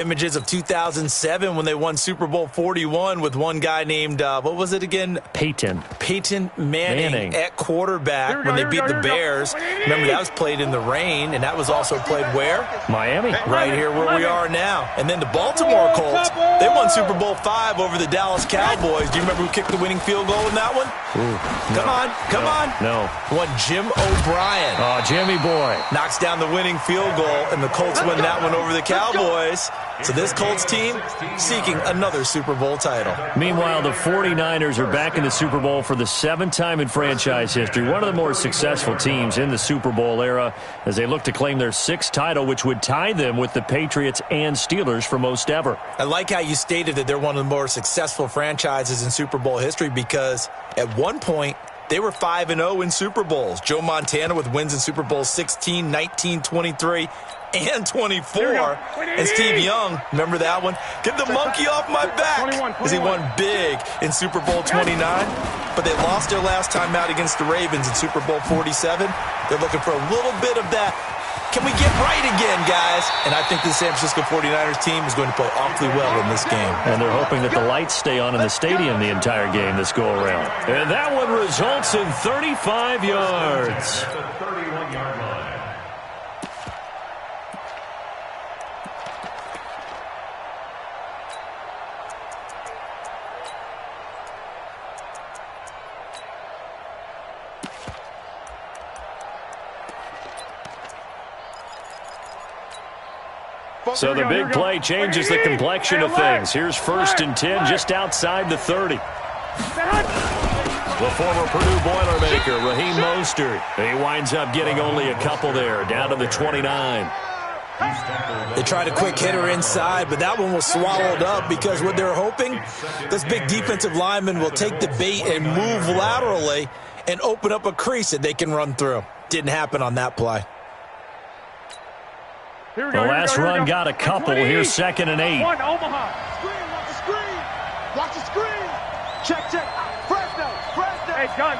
Images of 2007 when they won Super Bowl 41 with one guy named, what was it again? Peyton Manning at quarterback when they beat the Bears. Remember, that was played in the rain, and that was also played where? Miami. Right here where we are now. And then the Baltimore Colts, they won Super Bowl 5 over the Dallas Cowboys. Do you remember who kicked the winning field goal in that one? Ooh, Come on. No. One Jim O'Brien. Oh, Jimmy boy. Knocks down the winning field goal, and the Colts win that one over the Cowboys. So this Colts team seeking another Super Bowl title. Meanwhile, the 49ers are back in the Super Bowl for the 7th time in franchise history. One of the more successful teams in the Super Bowl era as they look to claim their 6th title, which would tie them with the Patriots and Steelers for most ever. I like how you stated that they're one of the more successful franchises in Super Bowl history because at one point, they were 5-0 in Super Bowls. Joe Montana with wins in Super Bowl 16, 19, 23, and 24. And Steve Young, remember that one? Get the monkey off my back as he won big in Super Bowl 29. But they lost their last time out against the Ravens in Super Bowl 47. They're looking for a little bit of that. Can we get right again, guys? And I think the San Francisco 49ers team is going to play awfully well in this game. And they're hoping that the lights stay on in the stadium the entire game this go-around. And that one results in 35 yards. So the big play changes the complexion of things. Here's 1st and 10 just outside the 30. The former Purdue Boilermaker, Raheem Mostert. He winds up getting only a couple there, down to the 29. They tried a quick hitter inside, but that one was swallowed up because what they're hoping, this big defensive lineman will take the bait and move laterally and open up a crease that they can run through. Didn't happen on that play. The last run got a couple. Here's 2nd and 8. One, Omaha. Screen, watch the screen. Watch the screen. Check. Fresno. Hey, gun.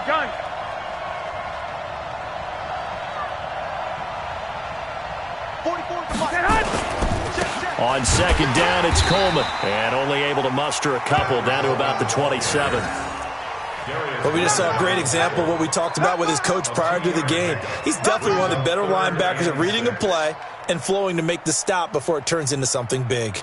44 to check. On 2nd down, it's Coleman. And only able to muster a couple down to about the 27. But we just saw a great example of what we talked about with his coach prior to the game. He's definitely one of the better linebackers at reading a play and flowing to make the stop before it turns into something big.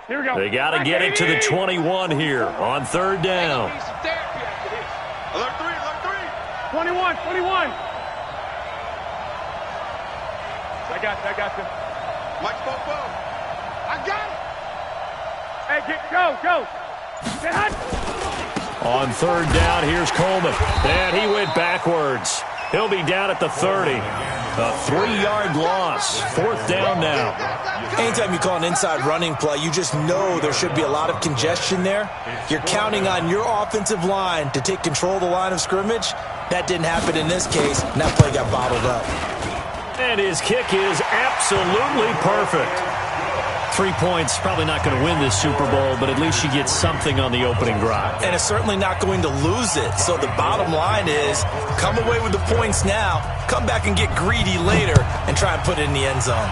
Here we go. They got to get it to the 21 here on 3rd down. Alert 3. 21. I got you. Mike Bobo. I got it. Hey, go. Get hot. On 3rd down, here's Coleman. And he went backwards. He'll be down at the 30. A 3-yard loss. 4th down now. Anytime you call an inside running play, you just know there should be a lot of congestion there. You're counting on your offensive line to take control of the line of scrimmage. That didn't happen in this case, and that play got bottled up. And his kick is absolutely perfect. 3 points, probably not going to win this Super Bowl, but at least you get something on the opening drive. And it's certainly not going to lose it. So the bottom line is, come away with the points now, come back and get greedy later, and try and put it in the end zone.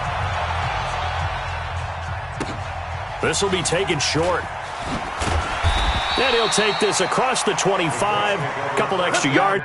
This will be taken short. And he'll take this across the 25, a couple extra yards.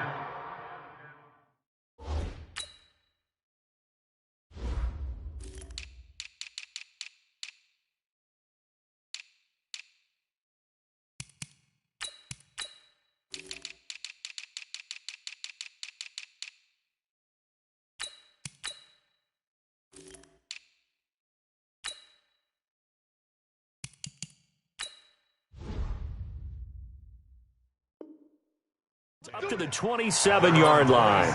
Up to the 27-yard line.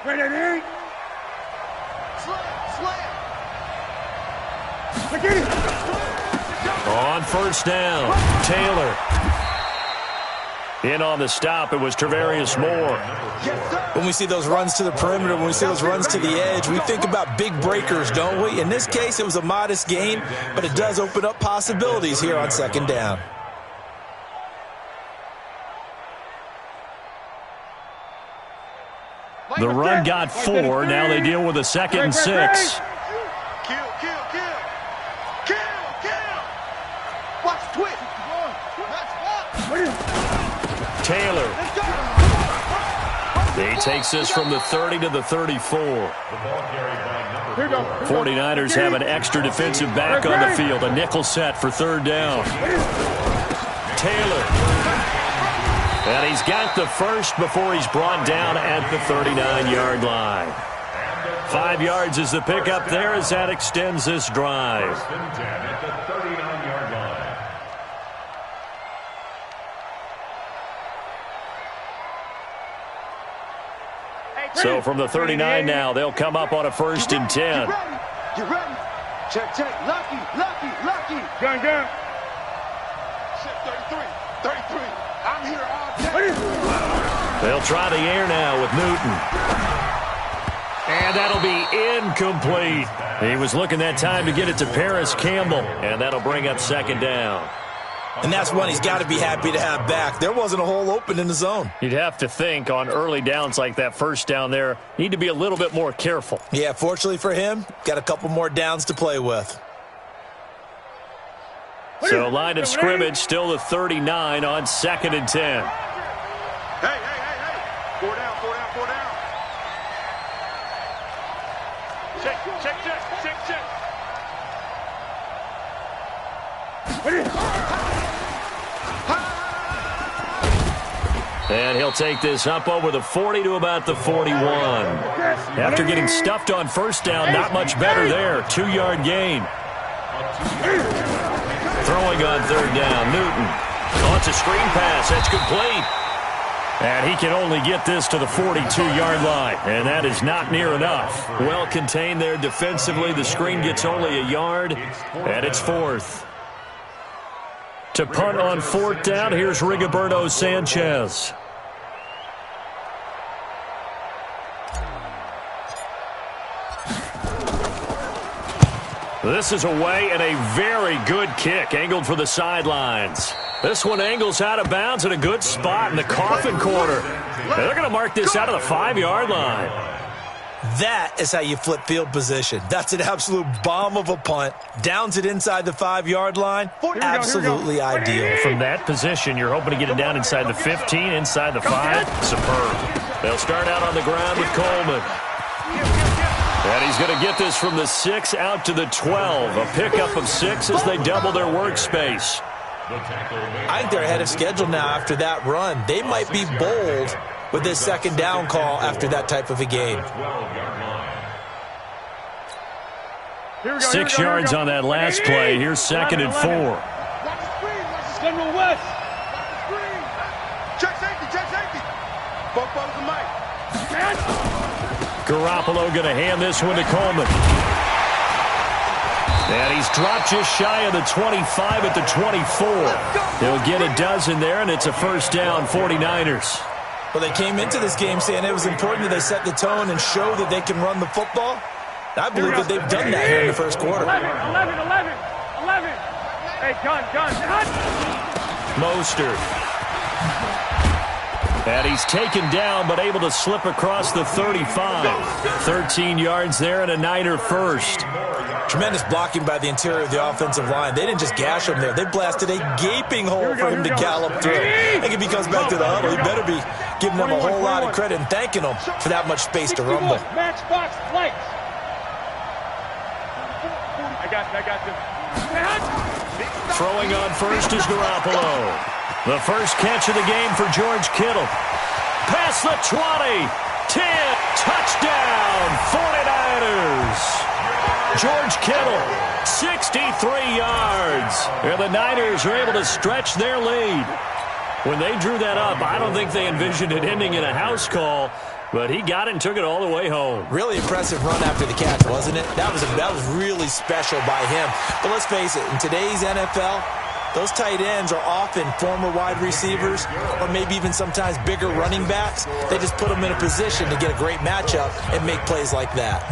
Ready. Slam. On first down. Taylor. In on the stop, it was Travarius Moore. When we see those runs to the perimeter, when we see those runs to the edge, we think about big breakers, don't we? In this case, it was a modest gain, but it does open up possibilities here on second down. The run got 4. Now they deal with a 2nd and 6. Taylor. He takes this from the 30 to the 34. 49ers have an extra defensive back on the field. A nickel set for 3rd down. Taylor. And he's got the first before he's brought down at the 39-yard line. 5 yards is the pickup there as that extends this drive. So from the 39 now, they'll come up on a 1st and 10. Get ready. Check, check. Lucky. Gun. Check 33. I'm here all day. They'll try the air now with Newton. And that'll be incomplete. He was looking that time to get it to Paris Campbell. And that'll bring up 2nd down. And that's one he's got to be happy to have back. There wasn't a hole open in the zone. You'd have to think on early downs like that 1st down there, need to be a little bit more careful. Yeah, fortunately for him, got a couple more downs to play with. So line of scrimmage, still the 39 on 2nd and 10. Hey. 4 down. Check. And he'll take this up over the 40 to about the 41. After getting stuffed on 1st down, not much better there. 2-yard gain. Throwing on 3rd down, Newton. Oh, it's a screen pass. That's complete. And he can only get this to the 42-yard line. And that is not near enough. Well contained there defensively. The screen gets only a yard. And it's 4th. To punt on 4th down, here's Rigoberto Sanchez. This is away and a very good kick, angled for the sidelines. This one angles out of bounds in a good spot in the coffin corner. They're going to mark this out of the 5-yard line. That is how you flip field position. That's an absolute bomb of a punt. Downs it inside the 5-yard line. Absolutely ideal. From that position, you're hoping to get it down inside the 15, inside the 5. Superb. They'll start out on the ground with Coleman. And he's going to get this from the 6 out to the 12. A pickup of 6 as they double their workspace. I think they're ahead of schedule now after that run. They might be bold with this 2nd down call after that type of a game. 6 yards on that last play. Here's 2nd and 4. General West. Check safety. Both balls to Mike. Garoppolo going to hand this one to Coleman. And he's dropped just shy of the 25 at the 24. He'll get a dozen there, and it's a 1st down, 49ers. Well, they came into this game saying it was important that they set the tone and show that they can run the football. I believe that they've done that here in the 1st quarter. 11. Hey, gun. Mostert. And he's taken down, but able to slip across the 35. 13 yards there and a Niner first. Tremendous blocking by the interior of the offensive line. They didn't just gash him there. They blasted a gaping hole for him to gallop through. I think if he comes back to the huddle, he better be giving them a whole lot of credit and thanking them for that much space to rumble. Matchbox flights. I got you. Throwing on first is Garoppolo. The first catch of the game for George Kittle. Past the 20. 10. Touchdown, 49ers. George Kittle, 63 yards. And the Niners are able to stretch their lead. When they drew that up, I don't think they envisioned it ending in a house call, but he got it and took it all the way home. Really impressive run after the catch, wasn't it? That was really special by him. But let's face it, in today's NFL, Those tight ends are often former wide receivers or maybe even sometimes bigger running backs. They just put them in a position to get a great matchup and make plays like that.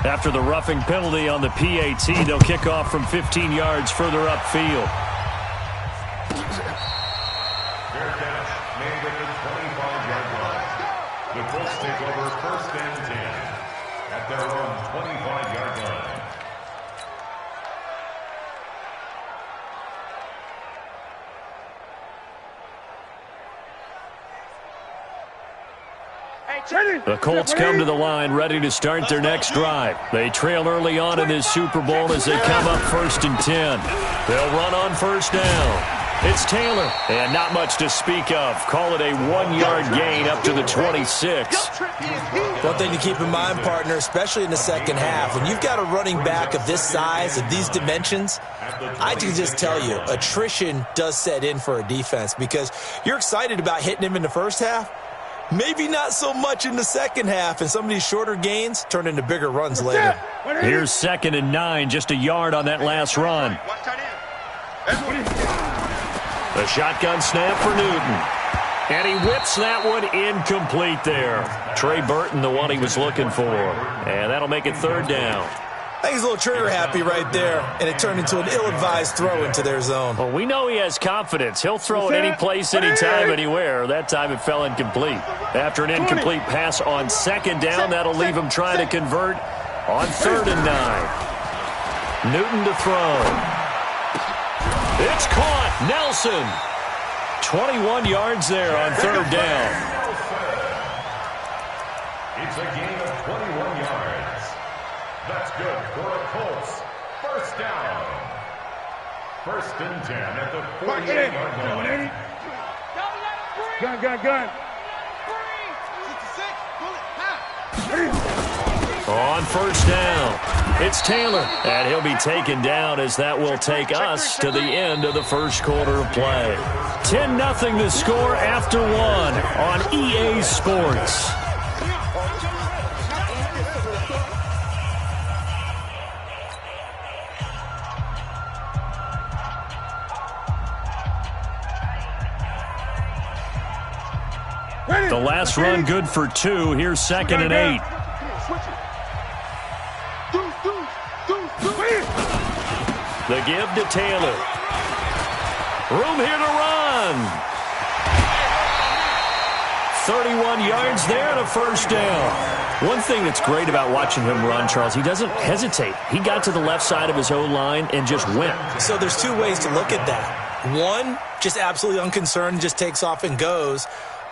After the roughing penalty on the PAT, they'll kick off from 15 yards further upfield. Fair catch made at the 25-yard line. The Colts take over 1st and 10 at their own 25-yard line. The Colts come to the line ready to start their next drive. They trail early on in this Super Bowl as they come up 1st and 10. They'll run on 1st down. It's Taylor, and not much to speak of. Call it a 1-yard gain up to the 26. One thing to keep in mind, partner, especially in the second half, when you've got a running back of this size, of these dimensions, I can just tell you, attrition does set in for a defense because you're excited about hitting him in the first half. Maybe not so much in the second half, and some of these shorter gains turn into bigger runs later. Here's 2nd and 9, just a yard on that last run. The shotgun snap for Newton. And he whips that one incomplete there. Trey Burton, the one he was looking for. And that'll make it 3rd down. I think he's a little trigger happy right there, and it turned into an ill-advised throw into their zone. Well, we know he has confidence. He'll throw it any place, anytime, anywhere. That time it fell incomplete. After an incomplete pass on 2nd down, that'll leave him trying to convert on 3rd and 9. Newton to throw. It's caught. Nelson. 21 yards there on 3rd down. It's a gain of 21 yards. That's good for the Colts. 1st down. 1st and 10 at the 48-yard line. Gun. On 1st down, it's Taylor, and he'll be taken down as that will take us to the end of the first quarter of play. 10-0 the score after 1 on EA Sports. The last run good for 2. Here's 2nd and 8. The give to Taylor. Room here to run. 31 yards there and a 1st down. One thing that's great about watching him run, Charles, he doesn't hesitate. He got to the left side of his O-line and just went. So there's 2 ways to look at that. One, just absolutely unconcerned, just takes off and goes.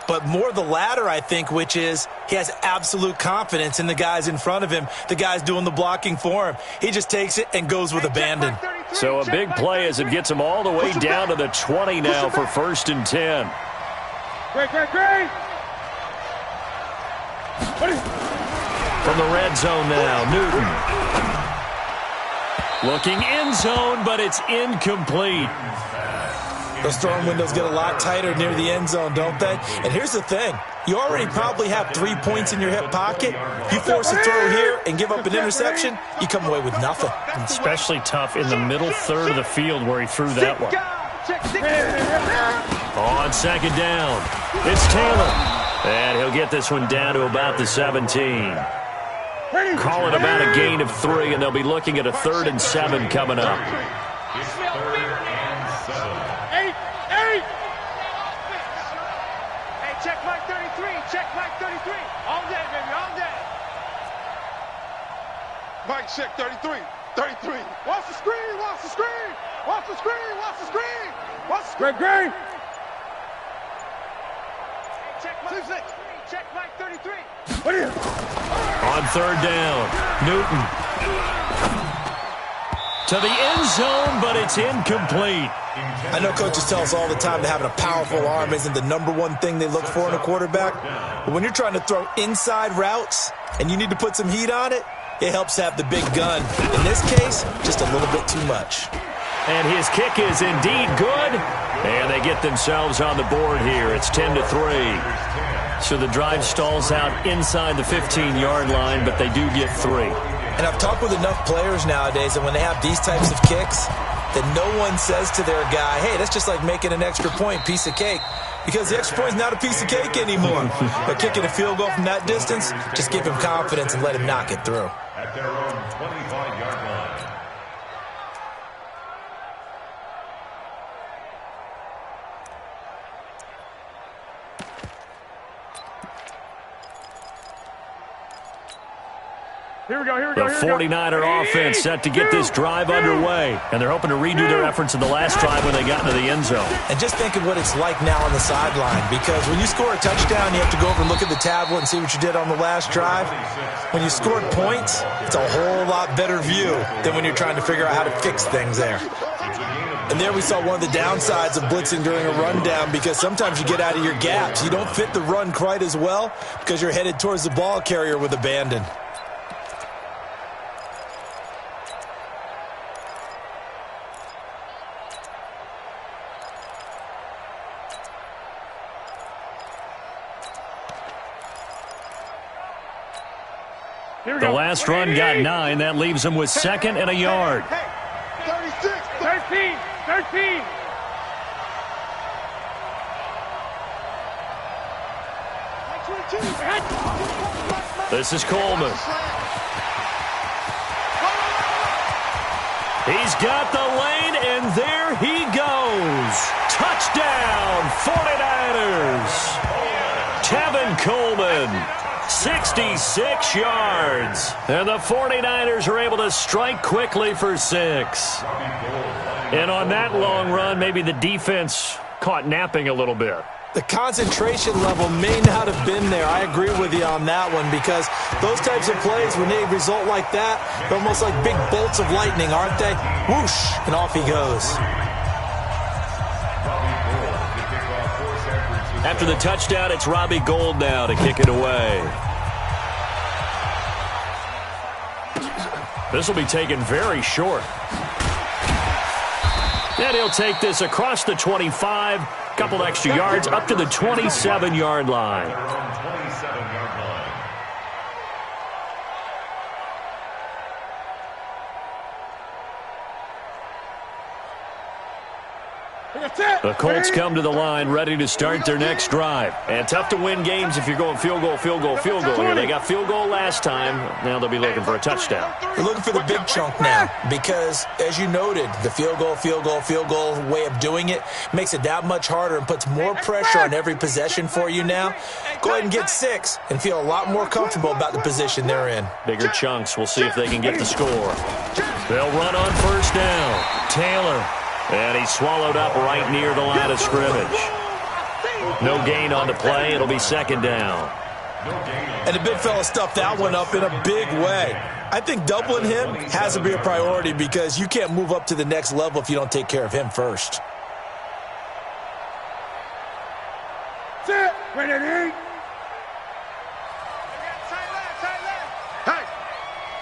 But more the latter, I think, which is he has absolute confidence in the guys in front of him, the guys doing the blocking for him. He just takes it and goes with abandon. So a big play as it gets him all the way down to the 20 now for 1st and 10. Great. From the red zone now, Newton. Looking end zone, but it's incomplete. Those throwing windows get a lot tighter near the end zone, don't they? And here's the thing. You already probably have 3 points in your hip pocket. You force a throw here and give up an interception, you come away with nothing. Especially tough in the middle third of the field where he threw that one. On 2nd down, it's Taylor. And he'll get this one down to about the 17. Call it about a gain of 3, and they'll be looking at a 3rd and 7 coming up. It's 3rd and 7. Check Mike 33. All day, baby, all day. Mike, check 33. Watch the screen. Great. Check Mike 33. On 3rd down, Newton. To the end zone, but it's incomplete. I know coaches tell us all the time that having a powerful arm isn't the #1 thing they look for in a quarterback. But when you're trying to throw inside routes and you need to put some heat on it, it helps have the big gun. In this case, just a little bit too much. And his kick is indeed good. And they get themselves on the board here. It's 10-3. So the drive stalls out inside the 15-yard line, but they do get 3. And I've talked with enough players nowadays that when they have these types of kicks, that no one says to their guy, hey, that's just like making an extra point, piece of cake. Because the extra point is not a piece of cake anymore. But kicking a field goal from that distance, just give him confidence and let him knock it through. At their own 25-yard line. Here we go. The 49er offense set to get this drive underway. And they're hoping to redo their efforts in the last drive when they got into the end zone. And just think of what it's like now on the sideline. Because when you score a touchdown, you have to go over and look at the tablet and see what you did on the last drive. When you scored points, it's a whole lot better view than when you're trying to figure out how to fix things there. And there we saw one of the downsides of blitzing during a rundown, because sometimes you get out of your gaps. You don't fit the run quite as well because you're headed towards the ball carrier with abandon. The last run got 9. That leaves them with 2nd and a yard. 36, 13. This is Coleman. He's got the lane, and there he goes. Touchdown, 49ers. Tevin Coleman. 66 yards. And the 49ers are able to strike quickly for 6. And on that long run, maybe the defense caught napping a little bit. The concentration level may not have been there. I agree with you on that one, because those types of plays, when they result like that, they're almost like big bolts of lightning, aren't they? Whoosh, and off he goes. After the touchdown, it's Robbie Gould now to kick it away. This will be taken very short. And he'll take this across the 25, couple extra yards, up to the 27-yard line. The Colts come to the line, ready to start their next drive. And tough to win games if you're going field goal here. They got field goal last time. Now they'll be looking for a touchdown. They're looking for the big chunk now, because, as you noted, the field goal way of doing it makes it that much harder and puts more pressure on every possession for you now. Go ahead and get 6 and feel a lot more comfortable about the position they're in. Bigger chunks. We'll see if they can get the score. They'll run on first down. Taylor. And he's swallowed up right near the line of scrimmage. No gain on the play. It'll be 2nd down. And the big fella stuffed that one up in a big way. I think doubling him has to be a priority, because you can't move up to the next level if you don't take care of him first. Sit. Wait a minute.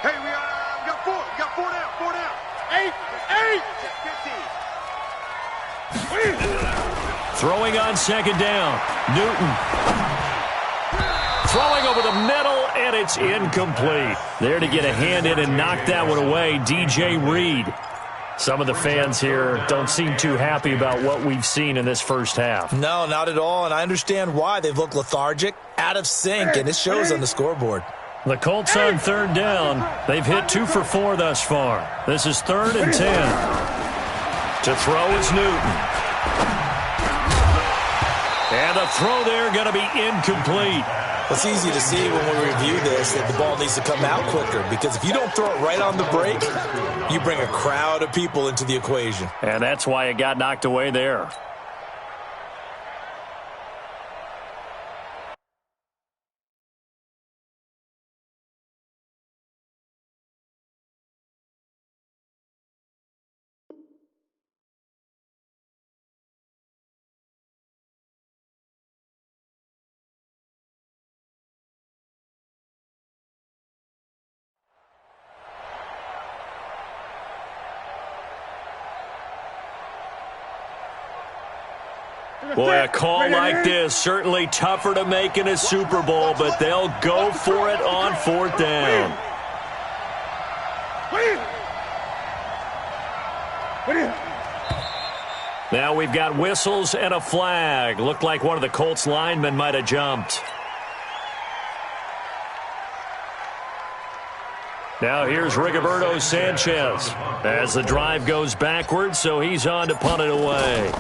Hey, we got 4. We got 4 down. 8. Throwing on 2nd down. Newton. Throwing over the middle, and it's incomplete. There to get a hand in and knock that one away, DJ Reed. Some of the fans here don't seem too happy about what we've seen in this first half. No, not at all, and I understand why. They've looked lethargic, out of sync, and it shows on the scoreboard. The Colts on 3rd down. They've hit 2 for 4 thus far. This is 3rd and 10. To throw is Newton. And the throw there going to be incomplete. It's easy to see when we review this that the ball needs to come out quicker, because if you don't throw it right on the break, you bring a crowd of people into the equation. And that's why it got knocked away there. Boy, a call like this, certainly tougher to make in a Super Bowl, but they'll go for it on 4th down. Wait. Now we've got whistles and a flag. Looked like one of the Colts linemen might have jumped. Now here's Rigoberto Sanchez as the drive goes backwards, so he's on to punt it away.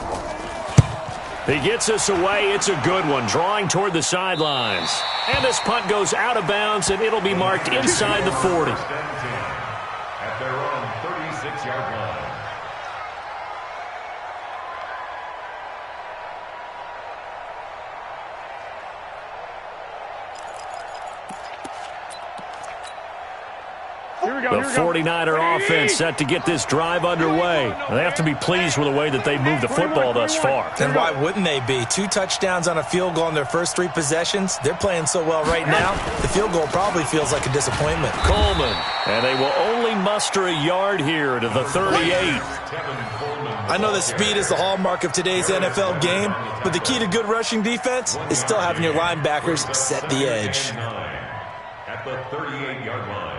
He gets us away. It's a good one, drawing toward the sidelines. And this punt goes out of bounds, and it'll be marked inside the 40. At their own 36-yard line. The 49er offense set to get this drive underway. They have to be pleased with the way that they moved the football thus far. And why wouldn't they be? 2 touchdowns on a field goal in their first 3 possessions. They're playing so well right now, the field goal probably feels like a disappointment. Coleman, and they will only muster a yard here to the 38. I know that speed is the hallmark of today's NFL game, but the key to good rushing defense is still having your linebackers set the edge. At the 38-yard line.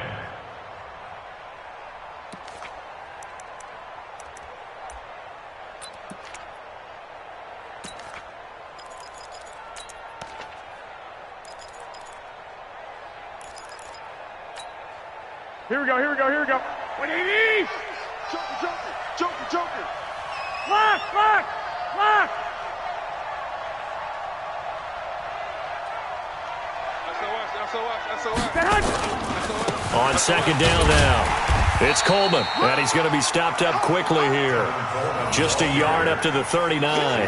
Here we go. 180! Joker. Lock! SOS. On second down now, it's Coleman, and he's going to be stopped up quickly here. Just a yard up to the 39.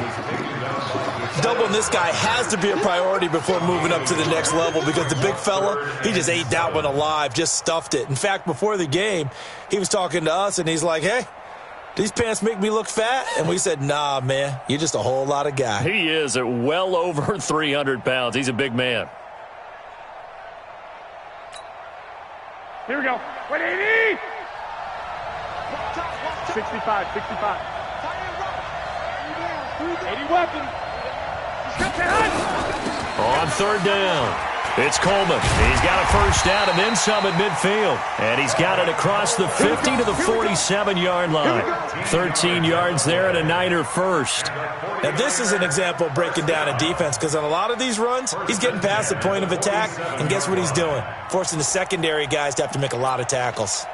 Doubling this guy has to be a priority before moving up to the next level because the big fella, he just ate that one alive, just stuffed it. In fact, before the game, he was talking to us, and he's like, hey, these pants make me look fat? And we said, nah, man, you're just a whole lot of guy. He is at well over 300 pounds. He's a big man. Here we go. 180! 65. 80 weapons. On third down, it's Coleman. He's got a first down and then some at midfield. And he's got it across the 50 to the 47-yard line. 13 yards there and a Niner first. Now, this is an example of breaking down a defense because on a lot of these runs, he's getting past the point of attack, and guess what he's doing? Forcing the secondary guys to have to make a lot of tackles.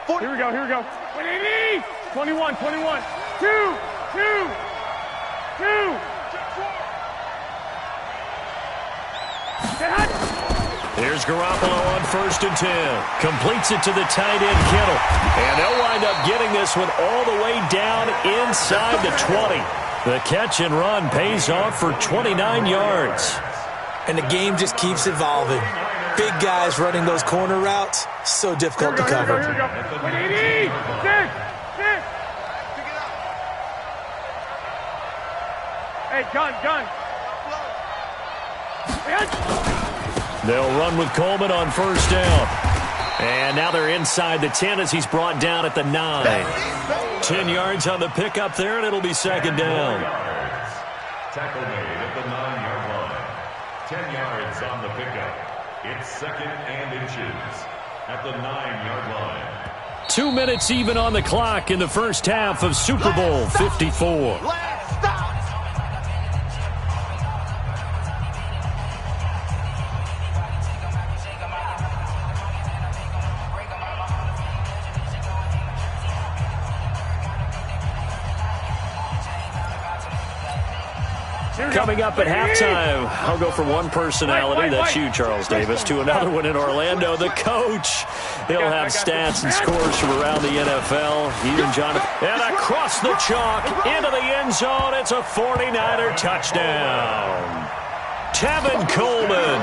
Here we go. 180! 21. 2. Here's Garoppolo on 1st and 10. Completes it to the tight end, Kittle. And they'll wind up getting this one all the way down inside the 20. The catch and run pays off for 29 yards. And the game just keeps evolving. Big guys running those corner routes, so difficult to cover. Here we go. 180! 6. Hey, gun. They'll run with Coleman on first down. And now they're inside the 10 as he's brought down at the 9. 10 yards on the pickup there, and it'll be second down. Tackle made at the 9-yard line. 10 yards on the pickup. It's second and inches at the 9-yard line. 2 minutes even on the clock in the first half of Super Bowl 54. Coming up at halftime, I'll go from one personality, that's you, Charles Davis, to another one in Orlando, the coach. He'll have stats and scores from around the NFL. He and Jonathan. And across the chalk, into the end zone, it's a 49er touchdown. Tevin Coleman,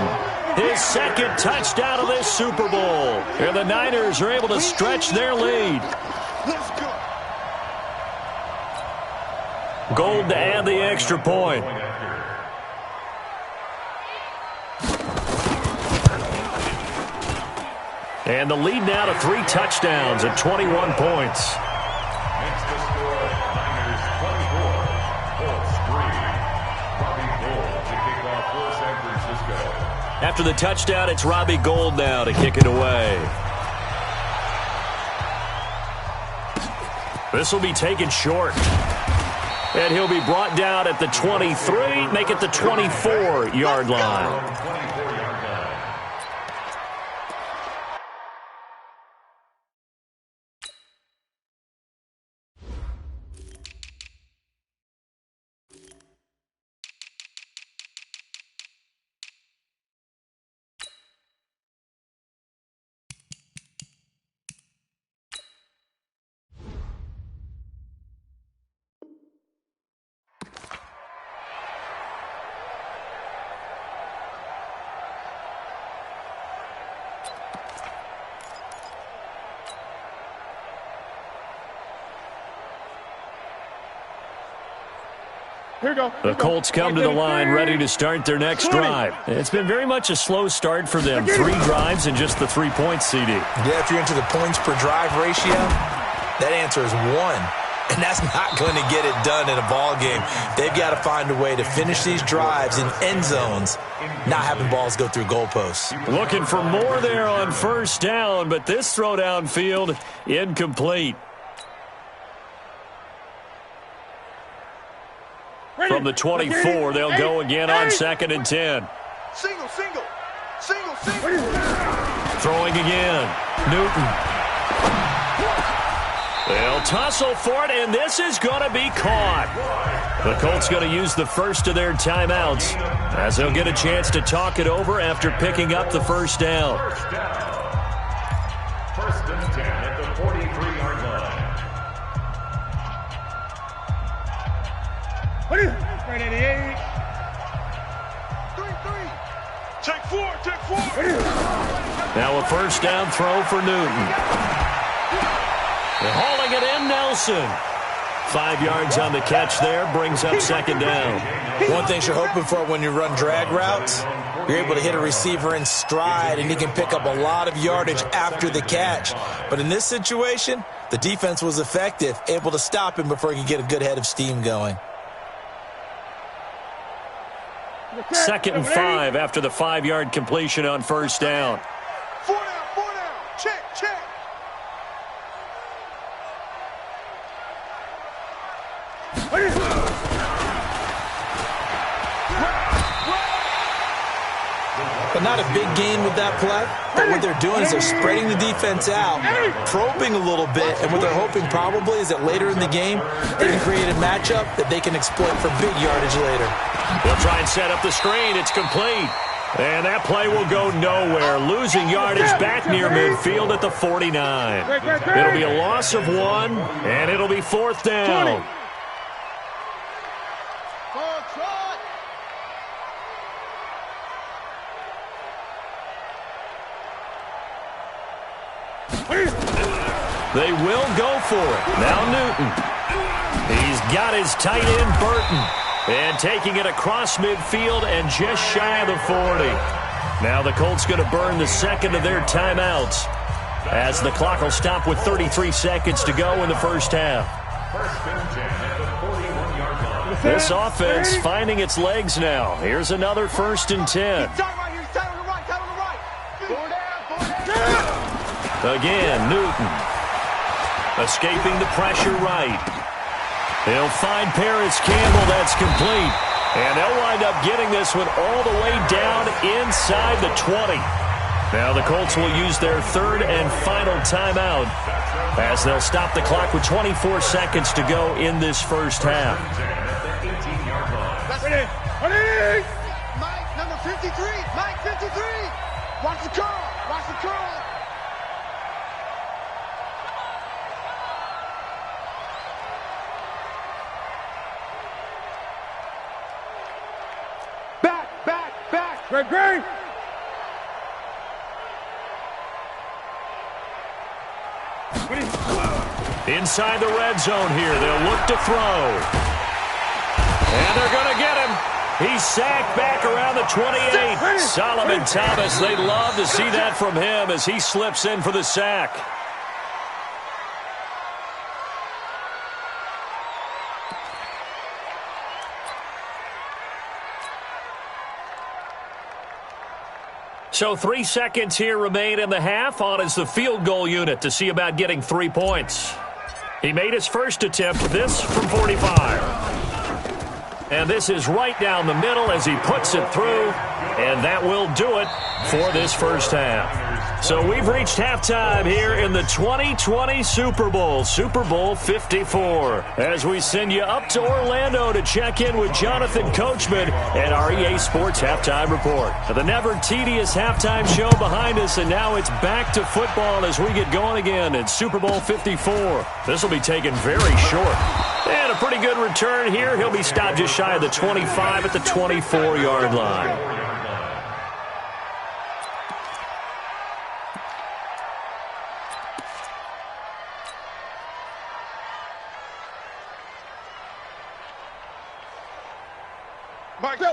his second touchdown of this Super Bowl. And the Niners are able to stretch their lead. Gold to add the extra point. And the lead now to 3 touchdowns at 21 points. Makes the score Niners 24, Colts 3. Robbie Gould to kick off for San Francisco. After the touchdown, it's Robbie Gould now to kick it away. This will be taken short. And he'll be brought down at the 23, make it the 24-yard line. The Colts come to the line ready to start their next drive. It's been very much a slow start for them. 3 drives and just the 3 points, CD. Yeah, if you're into the points per drive ratio, that answer is 1. And that's not going to get it done in a ball game. They've got to find a way to finish these drives in end zones, not having balls go through goalposts. Looking for more there on first down, but this throw downfield incomplete. From the 24, they'll go again on 2nd and 10. Single. Throwing again. Newton. They'll tussle for it, and this is going to be caught. The Colts going to use the first of their timeouts as they'll get a chance to talk it over after picking up the first down. First and 10 at the 43-yard line. Right at the 8. 3. Take 4. Now a first down throw for Newton. They're hauling it in, Nelson. 5 yards on the catch there, brings up 2nd down. One thing you're hoping for when you run drag routes, you're able to hit a receiver in stride, and he can pick up a lot of yardage after the catch. But in this situation, the defense was effective, able to stop him before he could get a good head of steam going. 2nd and 5 after the 5-yard completion on first down. 4 down. Check. But not a big gain with that play. But what they're doing is they're spreading the defense out, probing a little bit, and what they're hoping probably is that later in the game, they can create a matchup that they can exploit for big yardage later. They'll try and set up the screen. It's complete. And that play will go nowhere. Losing yardage back near midfield at the 49. It'll be a loss of 1, and it'll be 4th down. They will go for it. Now Newton. He's got his tight end, Burton. And taking it across midfield and just shy of the 40. Now the Colts going to burn the 2nd of their timeouts as the clock will stop with 33 seconds to go in the first half. First and 10 at the 41-yard line. This offense finding its legs now. Here's another 1st and 10. Again, Newton. Escaping the pressure right. He'll find Paris Campbell. That's complete. And they'll wind up getting this one all the way down inside the 20. Now the Colts will use their 3rd and final timeout as they'll stop the clock with 24 seconds to go in this first half. Mike, number 53. Mike, 53. Watch the curl. Great. Inside the red zone here. They'll look to throw. And they're going to get him. He's sacked back around the 28. Solomon Thomas, they'd love to see that from him as he slips in for the sack. So 3 seconds here remain in the half. On is the field goal unit to see about getting 3 points. He made his first attempt, this from 45. And this is right down the middle as he puts it through. And that will do it for this first half. So we've reached halftime here in the 2020 Super Bowl, Super Bowl 54. As we send you up to Orlando to check in with Jonathan Coachman and our EA Sports Halftime Report. The never tedious halftime show behind us, and now it's back to football as we get going again in Super Bowl 54. This will be taken very short. And a pretty good return here. He'll be stopped just shy of the 25 at the 24-yard line.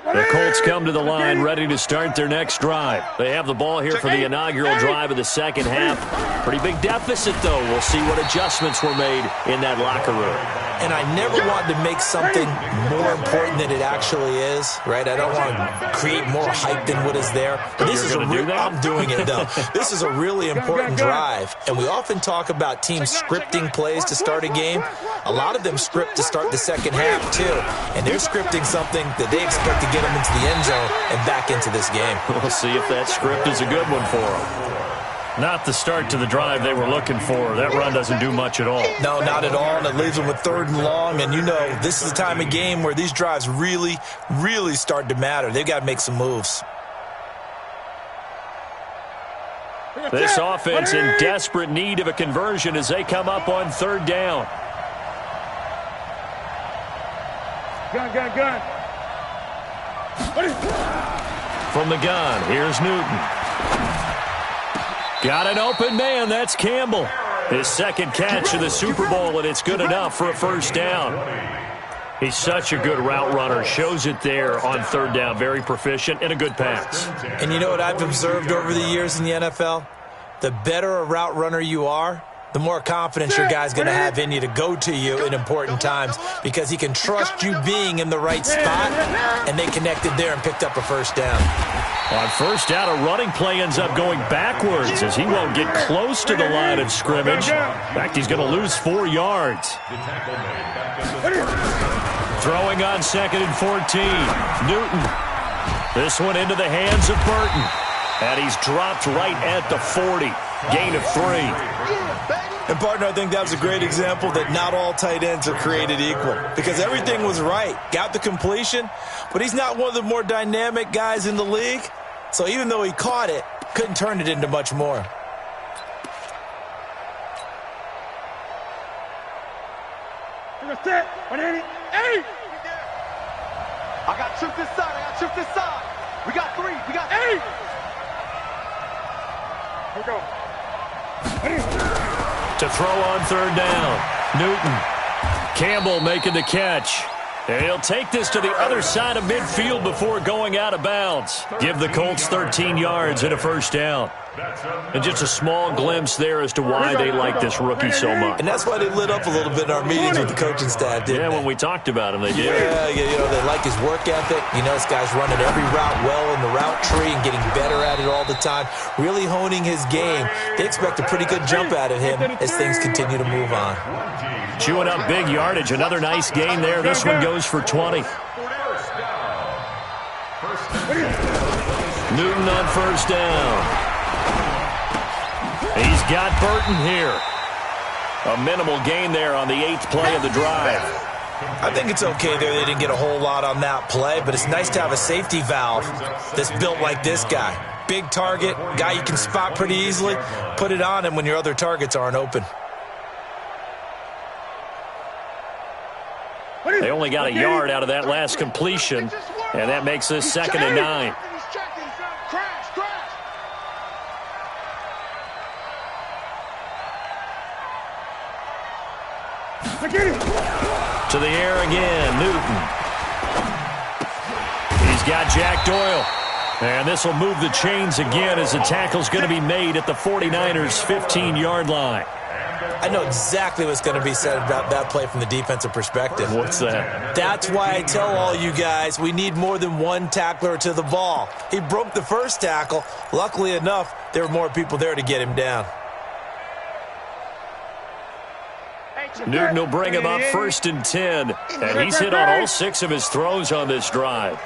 The Colts come to the line ready to start their next drive. They have the ball here for the inaugural drive of the second half. Pretty big deficit, though. We'll see what adjustments were made in that locker room. And I never wanted to make something more important than it actually is, right? I don't want to create more hype than what is there. But this is I'm doing it, though. This is a really important drive. And we often talk about teams scripting plays to start a game. A lot of them script to start the second half, too. And they're scripting something that they expect to get them into the end zone and back into this game. We'll see if that script is a good one for them. Not the start to the drive they were looking for. That run doesn't do much at all. No, not at all, and it leaves them with 3rd and long. And, you know, this is the time of game where these drives really, really start to matter. They've got to make some moves. This offense in desperate need of a conversion as they come up on 3rd down. Gun. From the gun, here's Newton. Got an open man. That's Campbell. His second catch of the Super Bowl, and it's good enough for a first down. He's such a good route runner. Shows it there on 3rd down. Very proficient and a good pass. And you know what I've observed over the years in the NFL? The better a route runner you are, the more confidence your guy's going to have in you to go to you in important times because he can trust you being in the right spot, and they connected there and picked up a first down. On first down, a running play ends up going backwards as he won't get close to the line of scrimmage. In fact, he's going to lose 4 yards. Throwing on 2nd and 14. Newton. This one into the hands of Burton. And he's dropped right at the 40. Gain of 3. And, partner, I think that was a great example that not all tight ends are created equal because everything was right. Got the completion, but he's not one of the more dynamic guys in the league. So even though he caught it, couldn't turn it into much more. I got tripped this side. We got 3. We got 8. Here we go. To throw on 3rd down. Newton. Campbell making the catch. And he'll take this to the other side of midfield before going out of bounds. Give the Colts 13 yards and a first down. And just a small glimpse there as to why they like this rookie so much. And that's why they lit up a little bit in our meetings with the coaching staff, didn't they? When we talked about him, they did. Yeah, you know, they like his work ethic. You know, this guy's running every route well in the route tree and getting better at it all the time, really honing his game. They expect a pretty good jump out of him as things continue to move on. Chewing up big yardage. Another nice gain there. This one goes for 20. Newton on first down. He's got Burton here. A minimal gain there on the 8th play of the drive. I think it's okay there. They didn't get a whole lot on that play, but it's nice to have a safety valve that's built like this guy. Big target, guy you can spot pretty easily. Put it on him when your other targets aren't open. They only got a yard out of that last completion, and that makes this 2nd and 9. To the air again, Newton. He's got Jack Doyle. And this will move the chains again as the tackle's going to be made at the 49ers' 15-yard line. I know exactly what's going to be said about that play from the defensive perspective. What's that? That's why I tell all you guys we need more than one tackler to the ball. He broke the first tackle. Luckily enough, there were more people there to get him down. Newton will bring him up 1st and 10. And he's hit on all 6 of his throws on this drive.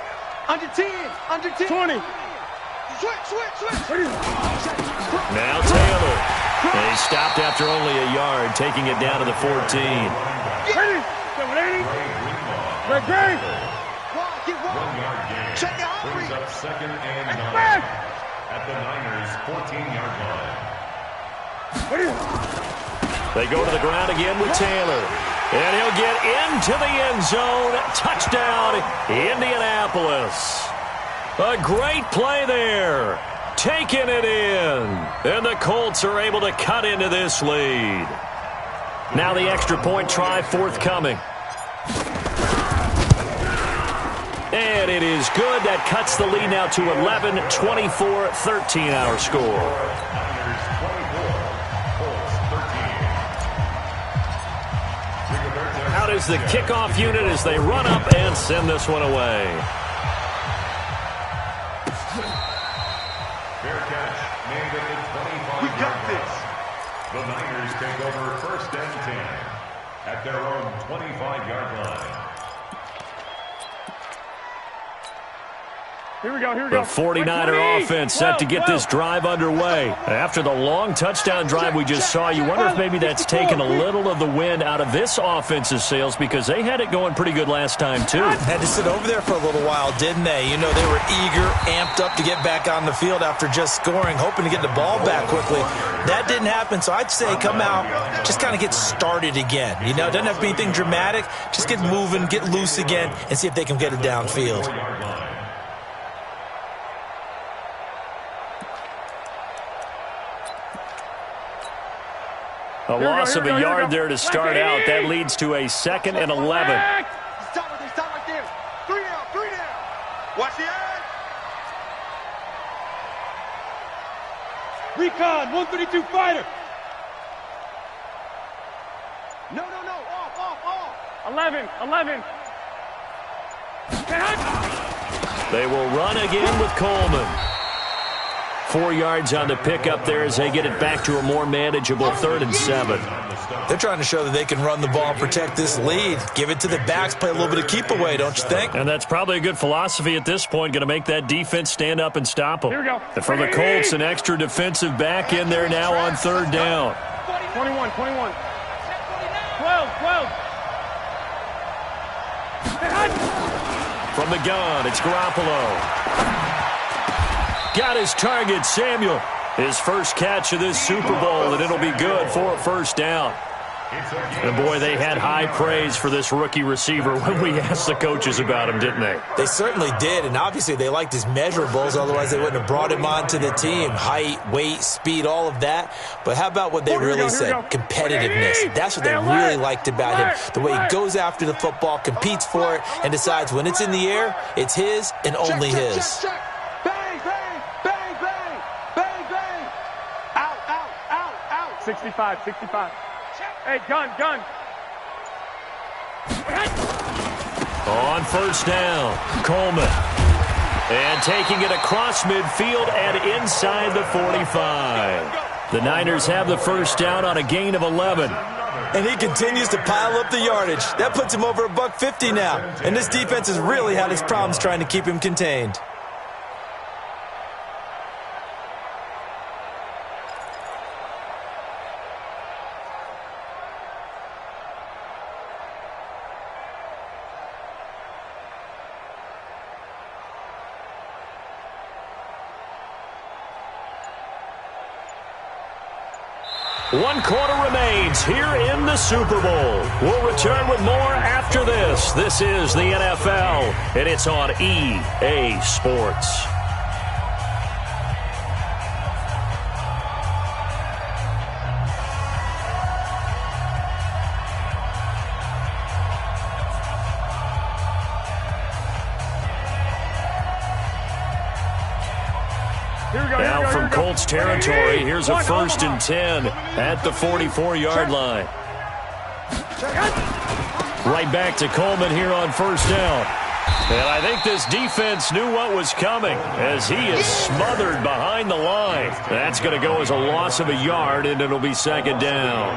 Under 10. Under 10. 20. Switch. Now Taylor. And he stopped after only a yard, taking it down to the 14. Ready. Ready. Check it out. Brings up 2nd and 9 at the Niners' 14-yard line. They go to the ground again with Taylor. And he'll get into the end zone. Touchdown, Indianapolis. A great play there. Taking it in. And the Colts are able to cut into this lead. Now the extra point try forthcoming. And it is good. That cuts the lead now to 11, 24, 13 our score. Out is the kickoff unit as they run up and send this one away. Fair catch made at the 25-yard line. We got this. The Niners take over 1st and 10 at their own 25-yard line. Here we go. The 49er offense set to get this drive underway. After the long touchdown drive we just saw, you wonder if maybe that's taken a little of the wind out of this offense's sails because they had it going pretty good last time, too. Had to sit over there for a little while, didn't they? You know, they were eager, amped up to get back on the field after just scoring, hoping to get the ball back quickly. That didn't happen, so I'd say come out, just kind of get started again. You know, it doesn't have to be anything dramatic. Just get moving, get loose again, and see if they can get it downfield. A loss of a yard there to start out. That leads to a 2nd and 11. Stop right there. 3 down. Watch the edge. Recon, 132 fighter. No. Off. 11. They will run again with Coleman. 4 yards on the pickup there as they get it back to a more manageable 3rd and 7. They're trying to show that they can run the ball and protect this lead. Give it to the backs, play a little bit of keep away, don't you think? And that's probably a good philosophy at this point, going to make that defense stand up and stop them. Here we go. And for the Colts, an extra defensive back in there now on 3rd down. 21. 12. From the gun, it's Garoppolo. Got his target, Samuel. His first catch of this Super Bowl, and it'll be good for a 1st down. And boy, they had high praise for this rookie receiver when we asked the coaches about him, didn't they? They certainly did, and obviously they liked his measurables, otherwise they wouldn't have brought him onto the team. Height, weight, speed, all of that. But how about what they really said? Competitiveness. That's what they really liked about him. The way he goes after the football, competes for it, and decides when it's in the air, it's his and only his. Check. Bang. Out. 65. Hey, gun. On 1st down, Coleman. And taking it across midfield and inside the 45. The Niners have the 1st down on a gain of 11. And he continues to pile up the yardage. That puts him over $150 now. And this defense has really had its problems trying to keep him contained. One quarter remains here in the Super Bowl. We'll return with more after this. This is the NFL, and it's on EA Sports. Now from Colts territory, here's a 1st and 10 at the 44-yard line. Right back to Coleman here on 1st down. And I think this defense knew what was coming as he is smothered behind the line. That's going to go as a loss of a yard, and it'll be 2nd down.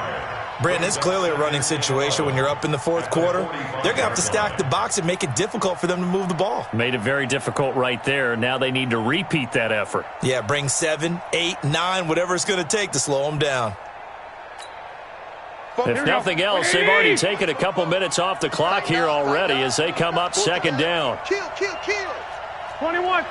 Brandon, it's clearly a running situation when you're up in the fourth quarter. They're going to have to stack the box and make it difficult for them to move the ball. Made it very difficult right there. Now they need to repeat that effort. Yeah, bring 7, 8, 9, whatever it's going to take to slow them down. If nothing else, they've already taken a couple minutes off the clock here already as they come up second down. Kill. 21.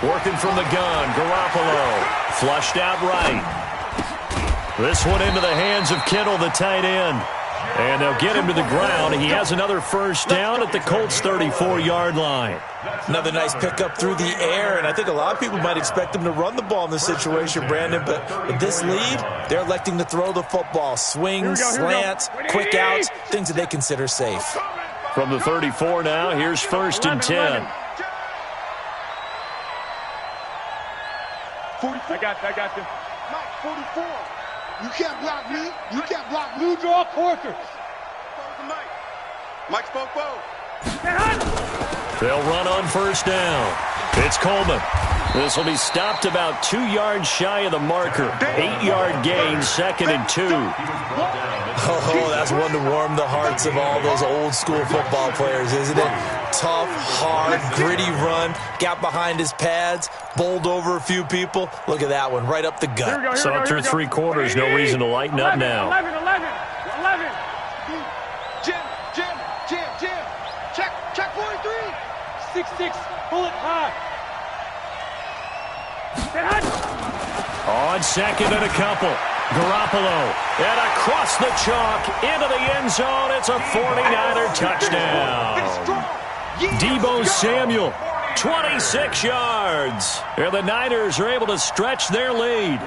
Working from the gun, Garoppolo. Flushed out right. This one into the hands of Kittle, the tight end. And they'll get him to the ground. He has another first down at the Colts' 34-yard line. Another nice pickup through the air, and I think a lot of people might expect them to run the ball in this situation, Brandon, but with this lead, they're electing to throw the football. Swings, slants, quick outs, things that they consider safe. From the 34 now, here's first and 10. I got them. Mike, 44. You can't block me. You can't block me. Draw quarters. Mike spoke both. They'll run on first down. It's Coleman. This will be stopped about 2 yards shy of the marker. 8-yard gain, second and 2. Oh, that's one to warm the hearts of all those old-school football players, isn't it? Tough, hard, gritty run. Got behind his pads, bowled over a few people. Look at that one, right up the gut. So through 3 quarters, no reason to lighten up now. 11. Jim. Check 43. 6'6", bullet high. On second and a couple. Garoppolo. And across the chalk into the end zone. It's a 49er touchdown. Deebo Samuel, 26 yards. And the Niners are able to stretch their lead.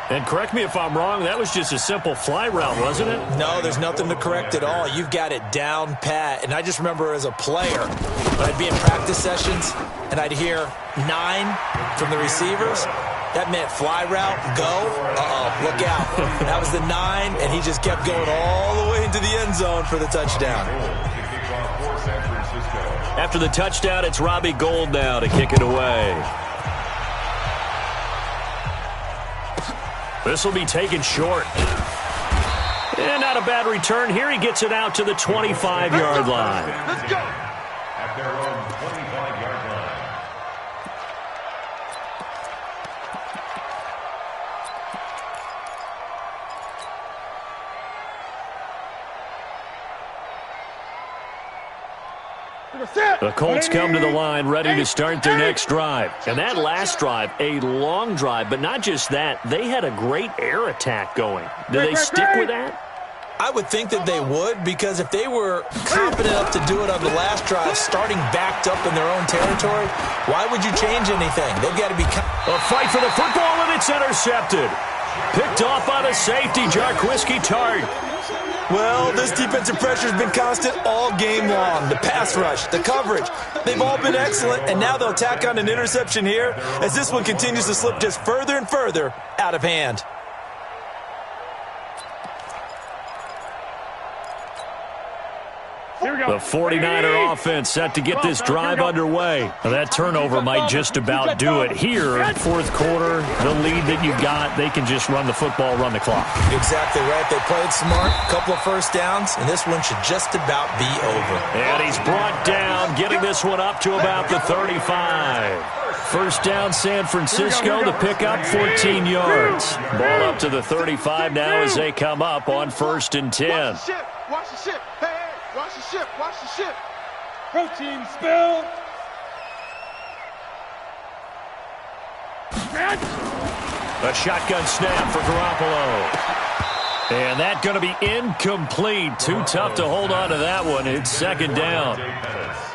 And correct me if I'm wrong, that was just a simple fly route, wasn't it? No, there's nothing to correct at all. You've got it down pat. And I just remember as a player, when I'd be in practice sessions and I'd hear 9 from the receivers, that meant fly route, go, look out. That was the 9, and he just kept going all the way into the end zone for the touchdown. After the touchdown, it's Robbie Gould now to kick it away. This will be taken short. And not a bad return. Here he gets it out to the 25-yard line. Let's go. At their own 25-yard line. The Colts come to the line ready to start their next drive. And that last drive, a long drive, but not just that. They had a great air attack going. Do they stick with that? I would think that they would, because if they were confident enough to do it on the last drive, starting backed up in their own territory, why would you change anything? They've got to be... A fight for the football, and it's intercepted. Picked off by the safety, Jarquiski Tart. Well, this defensive pressure has been constant all game long. The pass rush, the coverage, they've all been excellent, and now they'll tack on an interception here as this one continues to slip just further and further out of hand. The 49er offense set to get this drive underway. Now, that turnover might just about do it. Here, fourth quarter, the lead that you got, they can just run the football, run the clock. Exactly right. They played smart, a couple of first downs, and this one should just about be over. And he's brought down, getting this one up to about the 35. First down, San Francisco. The pickup, 14 yards. Ball up to the 35 now as they come up on first and 10. Watch the ship. Hey, watch the ship. Watch the ship. Protein spill. A shotgun snap for Garoppolo. And that's going to be incomplete. Too tough to hold on to that one. It's second down.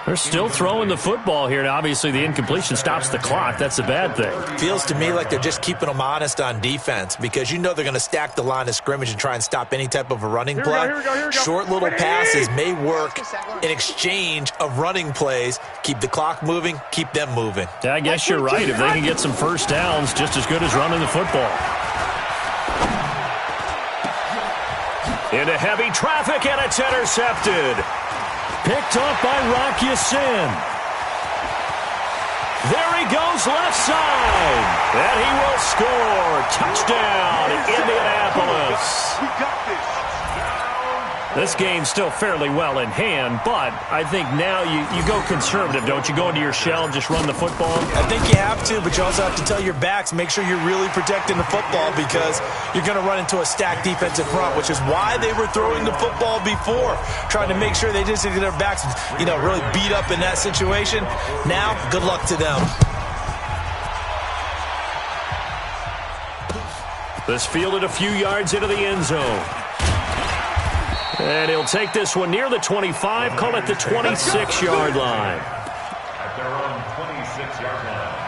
They're still throwing the football here. Now, obviously, the incompletion stops the clock. That's a bad thing. Feels to me like they're just keeping them honest on defense, because you know they're going to stack the line of scrimmage and try and stop any type of a running play. Here we go. Short little passes may work in exchange of running plays. Keep the clock moving, keep them moving. Yeah, I guess you're right. If they can get some first downs, just as good as running the football. Into heavy traffic, and it's intercepted. Picked off by Rock Ya-Sin. There he goes, left side. And he will score. Touchdown, Indianapolis. We got this. This game's still fairly well in hand, but I think now you go conservative, don't you? Go into your shell and just run the football? I think you have to, but you also have to tell your backs, make sure you're really protecting the football because you're going to run into a stacked defensive front, which is why they were throwing the football before, trying to make sure they just get their backs, really beat up in that situation. Now, good luck to them. This fielded a few yards into the end zone. And he'll take this one near the 25, call it the 26-yard line. At their own 26-yard line.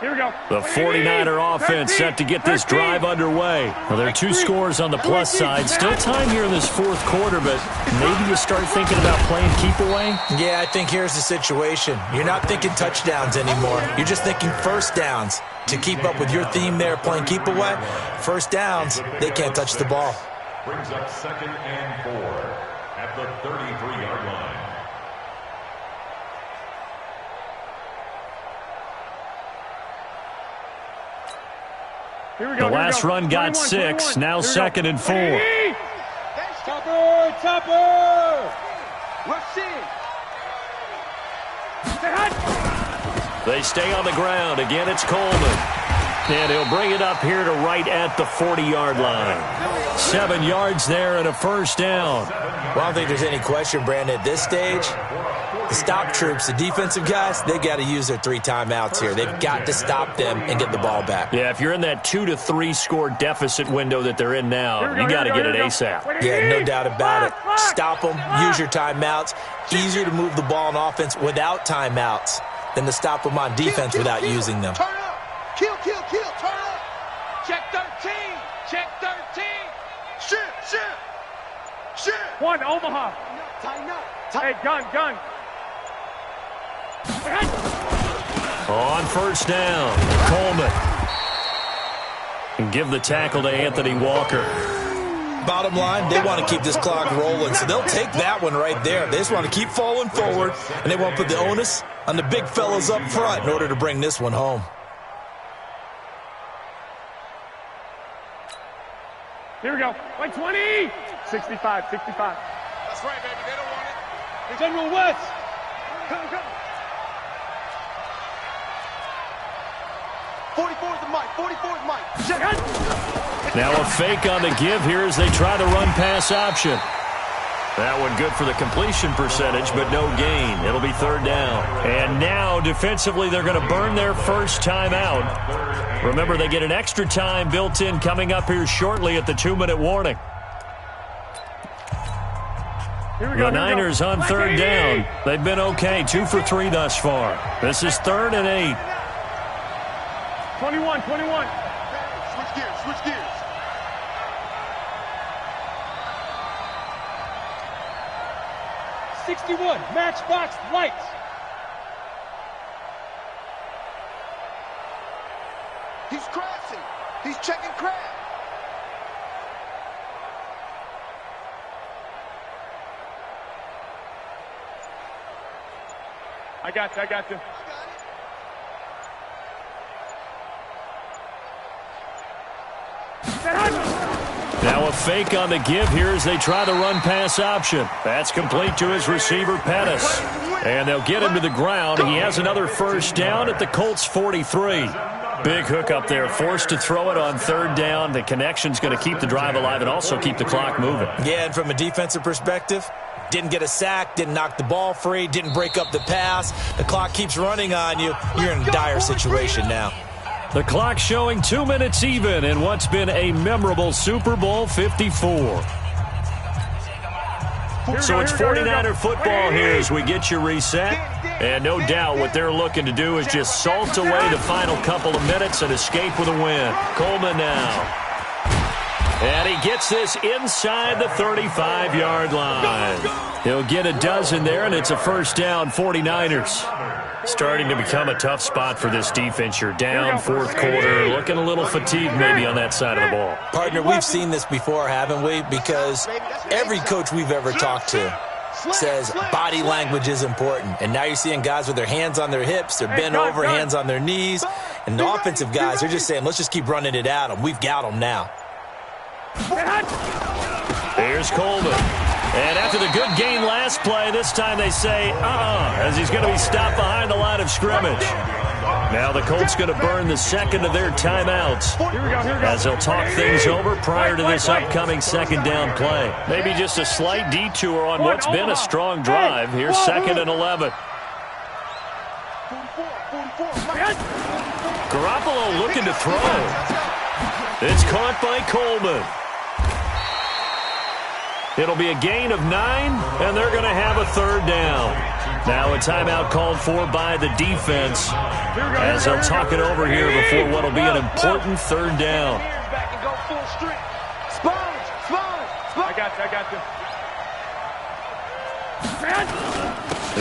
Here we go. The 49er offense set to get this drive underway. Well, there are 2 scores on the plus side. Still time here in this fourth quarter, but maybe you start thinking about playing keep away? Yeah, I think here's the situation. You're not thinking touchdowns anymore. You're just thinking first downs. To keep up with your theme there, playing keep away, first downs, they can't touch the ball. Brings up 2nd and 4 at the 33-yard line. Here we go. The last run got 6, now 2nd and 4. Topper! Rush in! They stay on the ground. Again, it's Coleman. And he'll bring it up here to right at the 40-yard line. 7 yards there and a first down. Well, I don't think there's any question, Brandon, at this stage. The stop troops, the defensive guys, they got to use their 3 timeouts here. They've got to stop them and get the ball back. Yeah, if you're in that 2 to 3 score deficit window that they're in now, you got to get it ASAP. Yeah, no doubt about it. Stop them, use your timeouts. Easier to move the ball on offense without timeouts than to stop them on defense without using them. Turn up. Kill, turn up. Check 13. Check 13. Shit. 1, Omaha. Tighten up. Hey, gun. On first down, Coleman. And give the tackle to Anthony Walker. Bottom line, they want to keep this clock rolling, so they'll take that one right there. They just want to keep falling forward, and they want to put the onus on the big fellas up front in order to bring this one home. Here we go. 120. 65. That's right, baby. They don't want it. General West. Go. 44 is the mic. Now a fake on the give here as they try to run pass option. That one good for the completion percentage, but no gain. It'll be 3rd down. And now, defensively, they're going to burn their first time out. Remember, they get an extra time built in coming up here shortly at the 2-minute warning. The Niners on 3rd down. They've been okay, 2 for 3 thus far. This is 3rd and 8. 21. Switch gears. 61, matchbox lights. He's crashing. He's checking crash. I got you. Now a fake on the give here as they try the run pass option. That's complete to his receiver, Pettis. And they'll get him to the ground. He has another first down at the Colts 43. Big hook up there, forced to throw it on 3rd down. The connection's going to keep the drive alive and also keep the clock moving. Yeah, and from a defensive perspective, didn't get a sack, didn't knock the ball free, didn't break up the pass. The clock keeps running on you. You're in a dire situation now. The clock showing 2 minutes even in what's been a memorable Super Bowl 54. So it's 49er football here as we get you reset. And no doubt what they're looking to do is just salt away the final couple of minutes and escape with a win. Coleman now. And he gets this inside the 35-yard line. He'll get a dozen there, and it's a first down, 49ers. Starting to become a tough spot for this defense. You're down fourth quarter, looking a little fatigued maybe on that side of the ball. Partner, we've seen this before, haven't we? Because every coach we've ever talked to says body language is important. And now you're seeing guys with their hands on their hips, they're bent over, hands on their knees. And the offensive guys are just saying, let's just keep running it at them. We've got them now. Here's Coleman. And after the good gain last play, this time they say, as he's going to be stopped behind the line of scrimmage. Now the Colts going to burn the second of their timeouts as they'll talk things over prior to this upcoming second down play. Maybe just a slight detour on what's been a strong drive. Here's 2nd and 11. Garoppolo looking to throw. It's caught by Coleman. It'll be a gain of 9, and they're going to have a third down. Now a timeout called for by the defense as they'll talk it over here before what will be an important third down. I got you.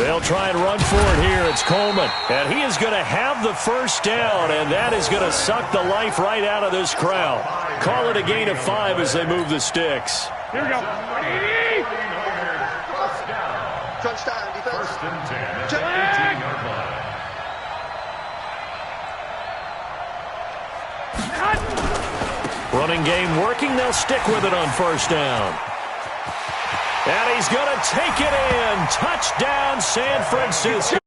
They'll try and run for it here. It's Coleman, and he is going to have the first down, and that is going to suck the life right out of this crowd. Call it a gain of 5 as they move the sticks. Here we go. Touchdown, defense. First and 10 at the 18-yard line. Running game working. They'll stick with it on first down. And he's going to take it in. Touchdown, San Francisco.